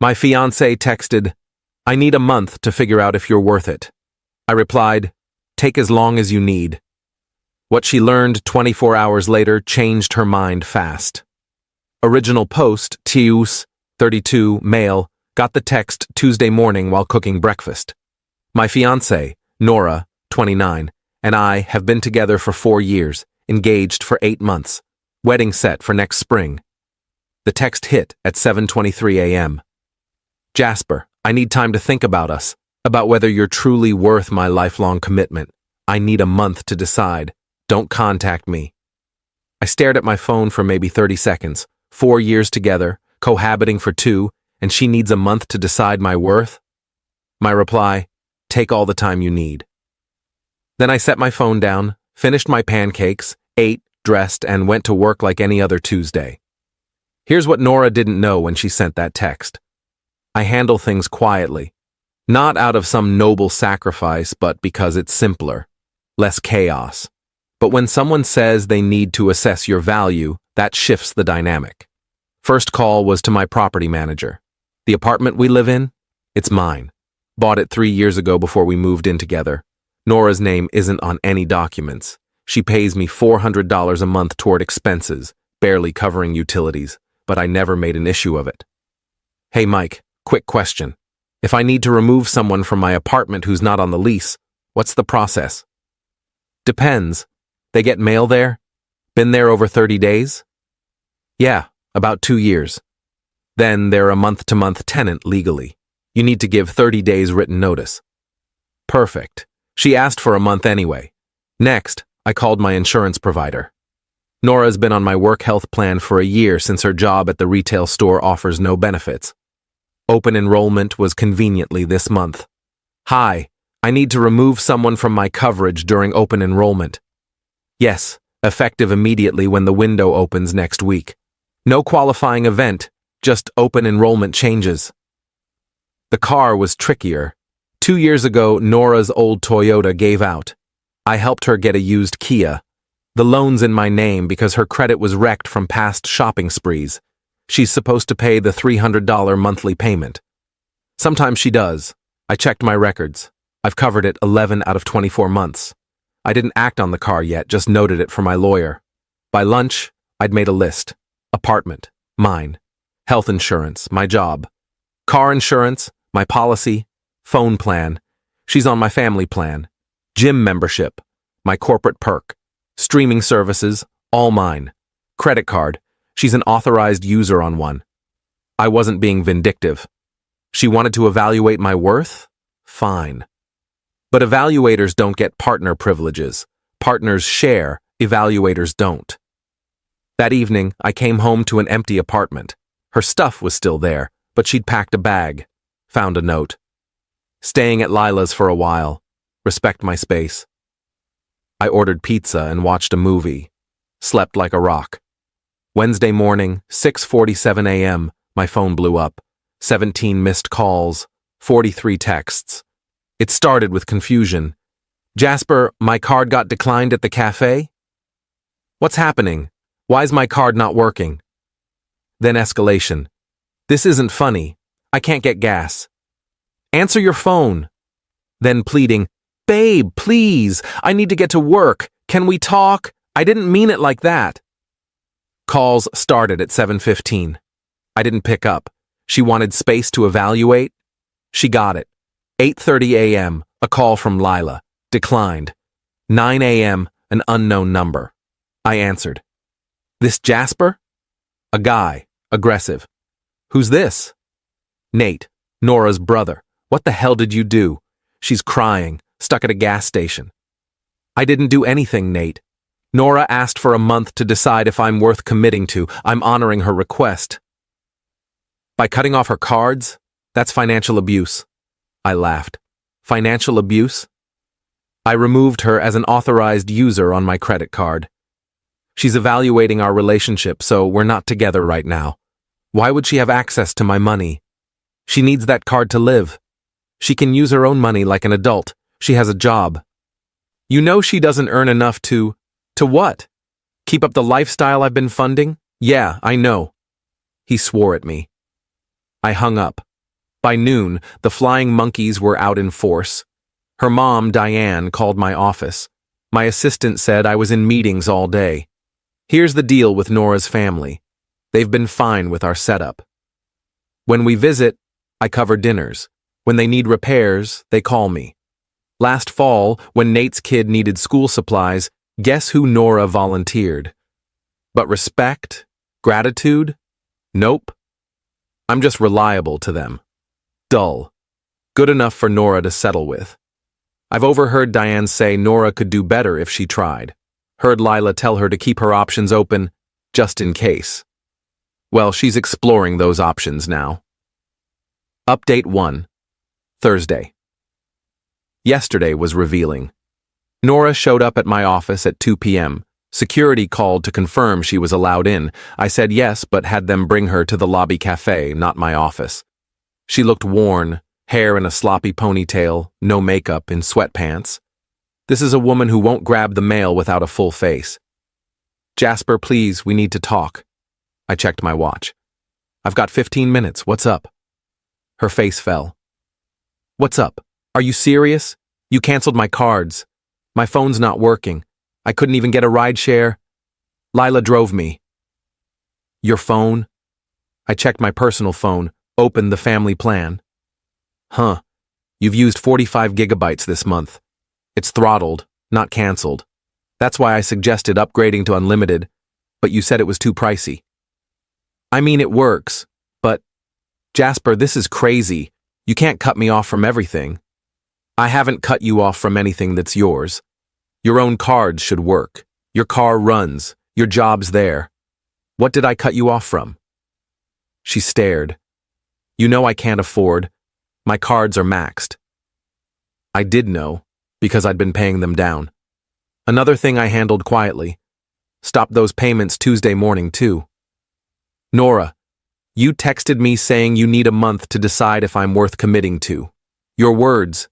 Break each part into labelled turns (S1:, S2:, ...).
S1: My fiancé texted, "I need a month to figure out if you're worth it." I replied, "Take as long as you need." What she learned 24 hours later changed her mind fast. Original post, Tius, 32, male, got the text Tuesday morning while cooking breakfast. My fiancé, Nora, 29, and I have been together for 4 years, engaged for 8 months, wedding set for next spring. The text hit at 7:23 a.m. Jasper, I need time to think about us, about whether you're truly worth my lifelong commitment. I need a month to decide. Don't contact me. I stared at my phone for maybe 30 seconds. 4 years together, cohabiting for 2, and she needs a month to decide my worth? My reply, take all the time you need. Then I set my phone down, finished my pancakes, ate, dressed, and went to work like any other Tuesday. Here's what Nora didn't know when she sent that text. I handle things quietly, not out of some noble sacrifice, but because it's simpler, less chaos. But when someone says they need to assess your value, that shifts the dynamic. First call was to my property manager. The apartment we live in? It's mine. Bought it 3 years ago before we moved in together. Nora's name isn't on any documents. She pays me $400 a month toward expenses, barely covering utilities, but I never made an issue of it. Hey Mike, quick question. If I need to remove someone from my apartment who's not on the lease, what's the process? Depends. They get mail there? Been there over 30 days? Yeah, about 2 years. Then they're a month-to-month tenant legally. You need to give 30 days written notice. Perfect. She asked for a month anyway. Next, I called my insurance provider. Nora's been on my work health plan for a year since her job at the retail store offers no benefits. Open enrollment was conveniently this month. Hi, I need to remove someone from my coverage during open enrollment. Yes, effective immediately when the window opens next week. No qualifying event, just open enrollment changes. The car was trickier. 2 years ago, Nora's old Toyota gave out. I helped her get a used Kia. The loan's in my name because her credit was wrecked from past shopping sprees. She's supposed to pay the $300 monthly payment. Sometimes she does. I checked my records. I've covered it 11 out of 24 months. I didn't act on the car yet, just noted it for my lawyer. By lunch, I'd made a list. Apartment, mine. Health insurance, my job. Car insurance, my policy. Phone plan, she's on my family plan. Gym membership, my corporate perk. Streaming services, all mine. Credit card, she's an authorized user on one. I wasn't being vindictive. She wanted to evaluate my worth? Fine. But evaluators don't get partner privileges. Partners share, evaluators don't. That evening, I came home to an empty apartment. Her stuff was still there, but she'd packed a bag. Found a note. Staying at Lila's for a while. Respect my space. I ordered pizza and watched a movie. Slept like a rock. Wednesday morning, 6:47 a.m., my phone blew up. 17 missed calls, 43 texts. It started with confusion. Jasper, my card got declined at the cafe? What's happening? Why's my card not working? Then escalation. This isn't funny. I can't get gas. Answer your phone. Then pleading, babe, please, I need to get to work. Can we talk? I didn't mean it like that. Calls started at 7:15. I didn't pick up. She wanted space to evaluate. She got it. 8:30 a.m., a call from Lila. Declined. 9 a.m., an unknown number. I answered. This Jasper? A guy. Aggressive. Who's this? Nate, Nora's brother. What the hell did you do? She's crying, stuck at a gas station. I didn't do anything, Nate. Nora asked for a month to decide if I'm worth committing to. I'm honoring her request. By cutting off her cards? That's financial abuse. I laughed. Financial abuse? I removed her as an authorized user on my credit card. She's evaluating our relationship, so we're not together right now. Why would she have access to my money? She needs that card to live. She can use her own money like an adult. She has a job. You know she doesn't earn enough to what? Keep up the lifestyle I've been funding? Yeah, I know. He swore at me. I hung up. By noon, the flying monkeys were out in force. Her mom, Diane, called my office. My assistant said I was in meetings all day. Here's the deal with Nora's family. They've been fine with our setup. When we visit, I cover dinners. When they need repairs, they call me. Last fall, when Nate's kid needed school supplies, guess who Nora volunteered? But respect? Gratitude? Nope. I'm just reliable to them. Dull. Good enough for Nora to settle with. I've overheard Diane say Nora could do better if she tried. Heard Lila tell her to keep her options open, just in case. Well, she's exploring those options now. Update 1. Thursday. Yesterday was revealing. Nora showed up at my office at 2 p.m. Security called to confirm she was allowed in. I said yes, but had them bring her to the lobby cafe, not my office. She looked worn, hair in a sloppy ponytail, no makeup, in sweatpants. This is a woman who won't grab the mail without a full face. Jasper, please, we need to talk. I checked my watch. I've got 15 minutes, what's up? Her face fell. What's up? Are you serious? You canceled my cards. My phone's not working. I couldn't even get a ride share. Lila drove me. Your phone? I checked my personal phone, opened the family plan. Huh. You've used 45 gigabytes this month. It's throttled, not canceled. That's why I suggested upgrading to unlimited, but you said it was too pricey. I mean, it works, but Jasper, this is crazy. You can't cut me off from everything. I haven't cut you off from anything that's yours. Your own cards should work. Your car runs. Your job's there. What did I cut you off from? She stared. You know I can't afford. My cards are maxed. I did know, because I'd been paying them down. Another thing I handled quietly. Stopped those payments Tuesday morning, too. Nora, you texted me saying you need a month to decide if I'm worth committing to. Your words.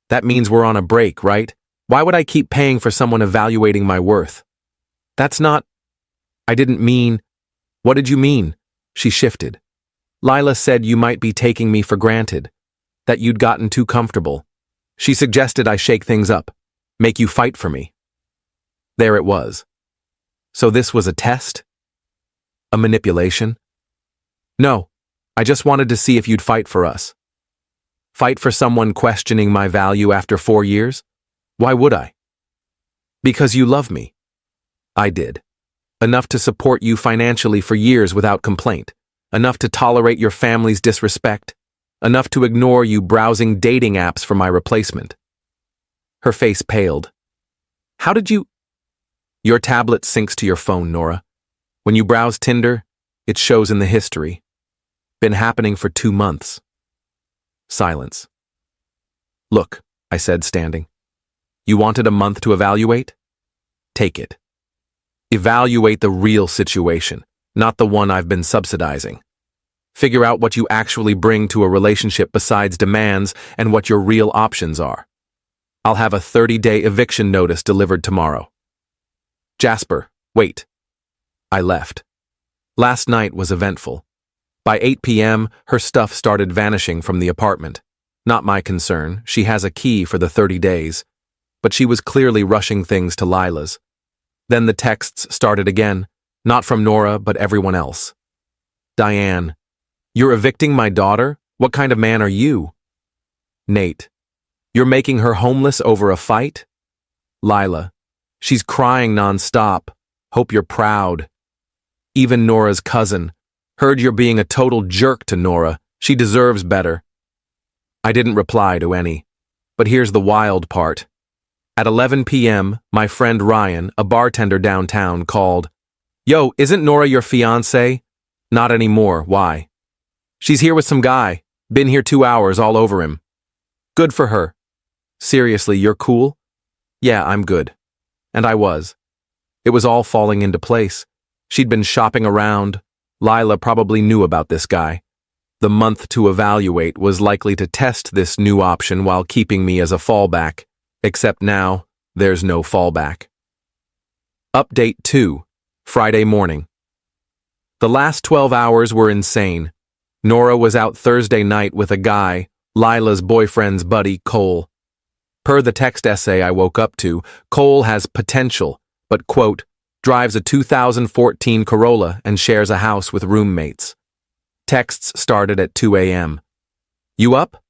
S1: That means we're on a break, right? Why would I keep paying for someone evaluating my worth? That's not... I didn't mean... What did you mean? She shifted. Lila said you might be taking me for granted, that you'd gotten too comfortable. She suggested I shake things up, make you fight for me. There it was. So this was a test? A manipulation? No, I just wanted to see if you'd fight for us. Fight for someone questioning my value after 4 years? Why would I? Because you love me. I did. Enough to support you financially for years without complaint. Enough to tolerate your family's disrespect. Enough to ignore you browsing dating apps for my replacement. Her face paled. How did you... Your tablet syncs to your phone, Nora. When you browse Tinder, it shows in the history. Been happening for 2 months. Silence. Look, I said, standing. You wanted a month to evaluate? Take it. Evaluate the real situation, not the one I've been subsidizing. Figure out what you actually bring to a relationship besides demands and what your real options are. I'll have a 30-day eviction notice delivered tomorrow. Jasper, wait. I left. Last night was eventful. By 8 p.m., her stuff started vanishing from the apartment. Not my concern, she has a key for the 30 days. But she was clearly rushing things to Lila's. Then the texts started again, not from Nora, but everyone else. Diane, you're evicting my daughter? What kind of man are you? Nate, you're making her homeless over a fight? Lila, she's crying nonstop. Hope you're proud. Even Nora's cousin. Heard you're being a total jerk to Nora. She deserves better. I didn't reply to any. But here's the wild part. At 11 p.m., my friend Ryan, a bartender downtown, called. Yo, isn't Nora your fiancée? Not anymore, why? She's here with some guy. Been here 2 hours, all over him. Good for her. Seriously, you're cool? Yeah, I'm good. And I was. It was all falling into place. She'd been shopping around. Lila probably knew about this guy. The month to evaluate was likely to test this new option while keeping me as a fallback. Except now, there's no fallback. Update 2, Friday morning. The last 12 hours were insane. Nora was out Thursday night with a guy, Lila's boyfriend's buddy, Qley. Per the text essay I woke up to, Qley has potential, but, quote, drives a 2014 Corolla and shares a house with roommates. Texts started at 2 a.m. You up?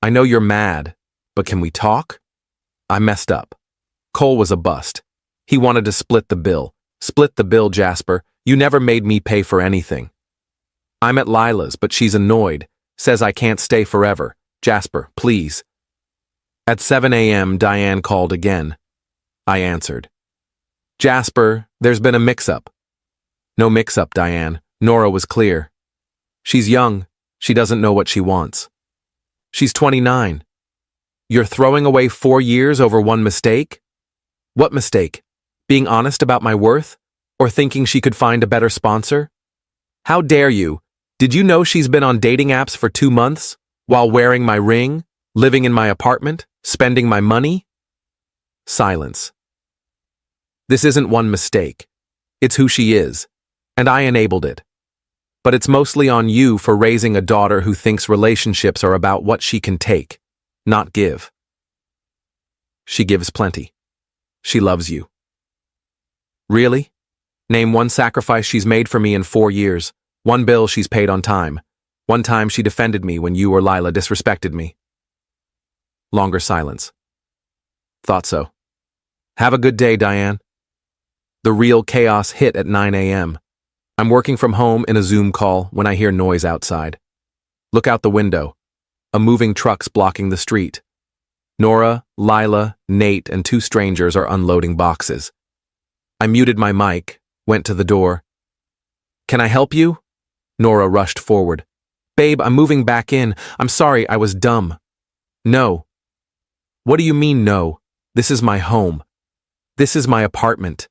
S1: I know you're mad, but can we talk? I messed up. Qley was a bust. He wanted to split the bill. Split the bill, Jasper. You never made me pay for anything. I'm at Lila's, but she's annoyed. Says I can't stay forever. Jasper, please. At 7 a.m., Diane called again. I answered. Jasper, there's been a mix-up. No mix-up, Diane. Nora was clear. She's young. She doesn't know what she wants. She's 29. You're throwing away 4 years over one mistake? What mistake? Being honest about my worth? Or thinking she could find a better sponsor? How dare you? Did you know she's been on dating apps for 2 months? While wearing my ring? Living in my apartment? Spending my money? Silence. This isn't one mistake. It's who she is. And I enabled it. But it's mostly on you for raising a daughter who thinks relationships are about what she can take, not give. She gives plenty. She loves you. Really? Name one sacrifice she's made for me in 4 years. One bill she's paid on time. One time she defended me when you or Lila disrespected me. Longer silence. Thought so. Have a good day, Diane. The real chaos hit at 9 a.m. I'm working from home in a Zoom call when I hear noise outside. Look out the window. A moving truck's blocking the street. Nora, Lila, Nate, and 2 strangers are unloading boxes. I muted my mic, went to the door. Can I help you? Nora rushed forward. Babe, I'm moving back in. I'm sorry, I was dumb. No. What do you mean, no? This is my home. This is my apartment.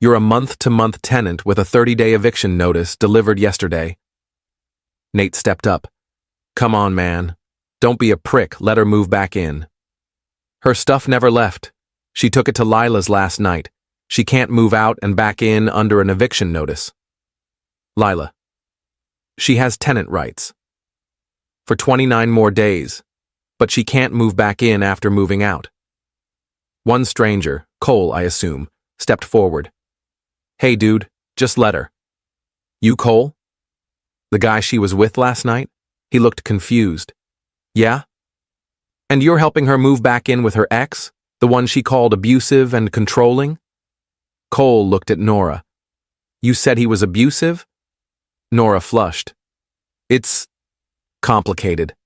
S1: You're a month-to-month tenant with a 30-day eviction notice delivered yesterday. Nate stepped up. Come on, man. Don't be a prick. Let her move back in. Her stuff never left. She took it to Lila's last night. She can't move out and back in under an eviction notice. Lila. She has tenant rights. For 29 more days. But she can't move back in after moving out. One stranger, Qley, I assume, stepped forward. Hey, dude, just let her. You Qley? The guy she was with last night? He looked confused. Yeah? And you're helping her move back in with her ex? The one she called abusive and controlling? Qley looked at Nora. You said he was abusive? Nora flushed. It's complicated.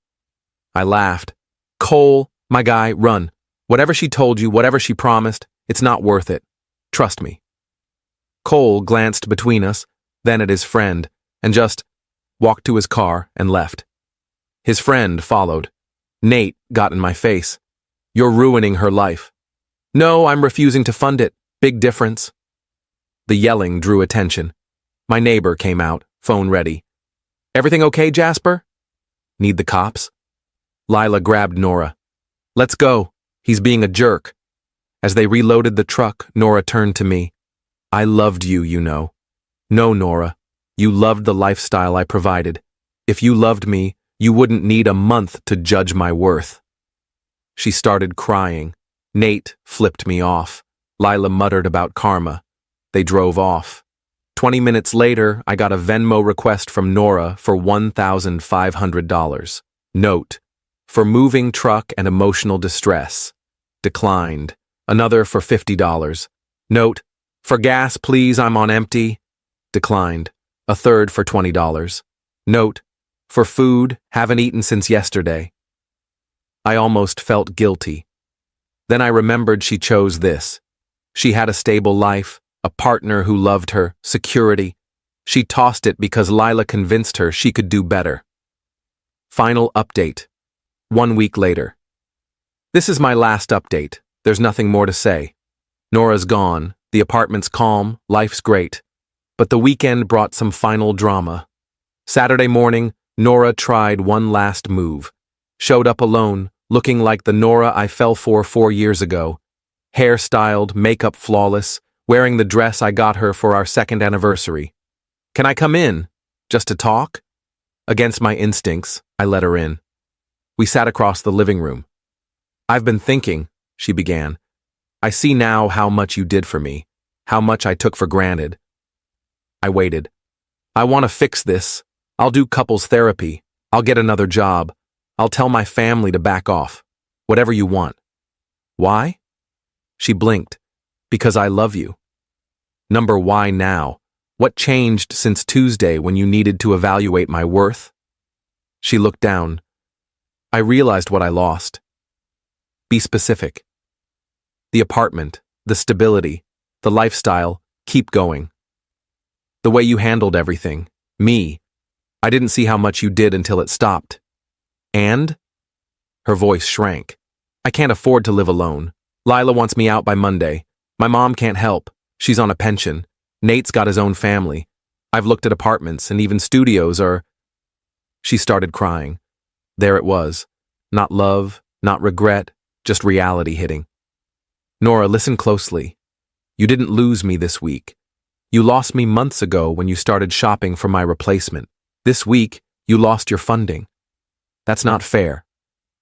S1: I laughed. Qley, my guy, run. Whatever she told you, whatever she promised, it's not worth it. Trust me. Qley glanced between us, then at his friend, and just walked to his car and left. His friend followed. Nate got in my face. You're ruining her life. No, I'm refusing to fund it. Big difference. The yelling drew attention. My neighbor came out, phone ready. Everything okay, Jasper? Need the cops? Lila grabbed Nora. Let's go. He's being a jerk. As they reloaded the truck, Nora turned to me. I loved you, you know. No, Nora. You loved the lifestyle I provided. If you loved me, you wouldn't need a month to judge my worth. She started crying. Nate flipped me off. Lila muttered about karma. They drove off. 20 minutes later, I got a Venmo request from Nora for $1,500. Note: for moving truck and emotional distress. Declined. Another for $50. Note: for gas, please, I'm on empty. Declined. A third for $20. Note: for food, haven't eaten since yesterday. I almost felt guilty. Then I remembered she chose this. She had a stable life, a partner who loved her, security. She tossed it because Lila convinced her she could do better. Final update. 1 week later. This is my last update. There's nothing more to say. Nora's gone, the apartment's calm, life's great. But the weekend brought some final drama. Saturday morning, Nora tried one last move. Showed up alone, looking like the Nora I fell for 4 years ago. Hair styled, makeup flawless, wearing the dress I got her for our 2nd anniversary. Can I come in? Just to talk? Against my instincts, I let her in. We sat across the living room. "I've been thinking," she began. "I see now how much you did for me, how much I took for granted." I waited. "I want to fix this. I'll do couples therapy. I'll get another job. I'll tell my family to back off. Whatever you want." "Why?" She blinked. "Because I love you." Number why now? What changed since Tuesday when you needed to evaluate my worth? She looked down. I realized what I lost. Be specific. The apartment, the stability, the lifestyle, keep going. The way you handled everything, me. I didn't see how much you did until it stopped. And? Her voice shrank. I can't afford to live alone. Lila wants me out by Monday. My mom can't help. She's on a pension. Nate's got his own family. I've looked at apartments and even studios are... She started crying. There it was. Not love, not regret, just reality hitting. Nora, listen closely. You didn't lose me this week. You lost me months ago when you started shopping for my replacement. This week, you lost your funding. That's not fair.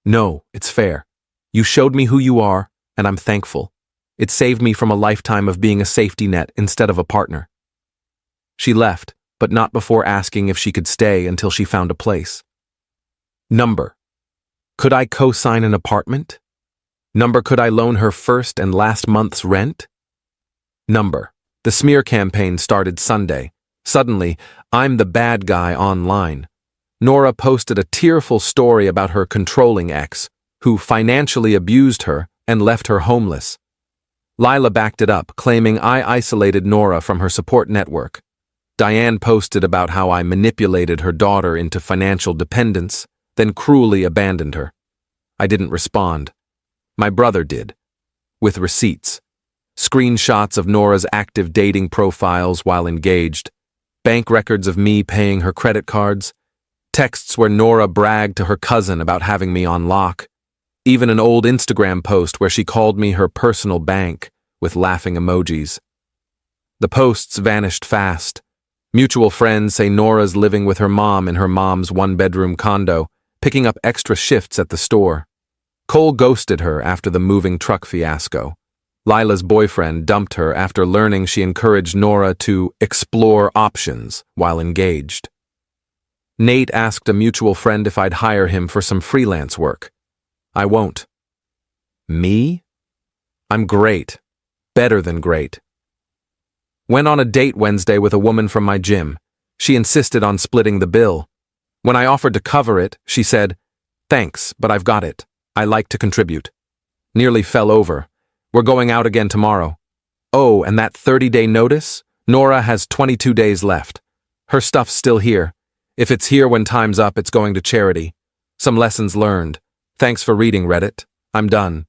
S1: No, it's fair. You showed me who you are, and I'm thankful. It saved me from a lifetime of being a safety net instead of a partner. She left, but not before asking if she could stay until she found a place. Number. Could I co-sign an apartment? Number, could I loan her first and last month's rent? Number. The smear campaign started Sunday. Suddenly, I'm the bad guy online. Nora posted a tearful story about her controlling ex, who financially abused her and left her homeless. Lila backed it up, claiming I isolated Nora from her support network. Diane posted about how I manipulated her daughter into financial dependence, then cruelly abandoned her. I didn't respond. My brother did. With receipts. Screenshots of Nora's active dating profiles while engaged. Bank records of me paying her credit cards. Texts where Nora bragged to her cousin about having me on lock. Even an old Instagram post where she called me her personal bank, with laughing emojis. The posts vanished fast. Mutual friends say Nora's living with her mom in her mom's one-bedroom condo, picking up extra shifts at the store. Cole ghosted her after the moving truck fiasco. Lila's boyfriend dumped her after learning she encouraged Nora to explore options while engaged. Nate asked a mutual friend if I'd hire him for some freelance work. I won't. Me? I'm great. Better than great. Went on a date Wednesday with a woman from my gym. She insisted on splitting the bill. When I offered to cover it, she said, "Thanks, but I've got it. I like to contribute." Nearly fell over. We're going out again tomorrow. Oh, and that 30-day notice? Nora has 22 days left. Her stuff's still here. If it's here when time's up, it's going to charity. Some lessons learned. Thanks for reading, Reddit. I'm done.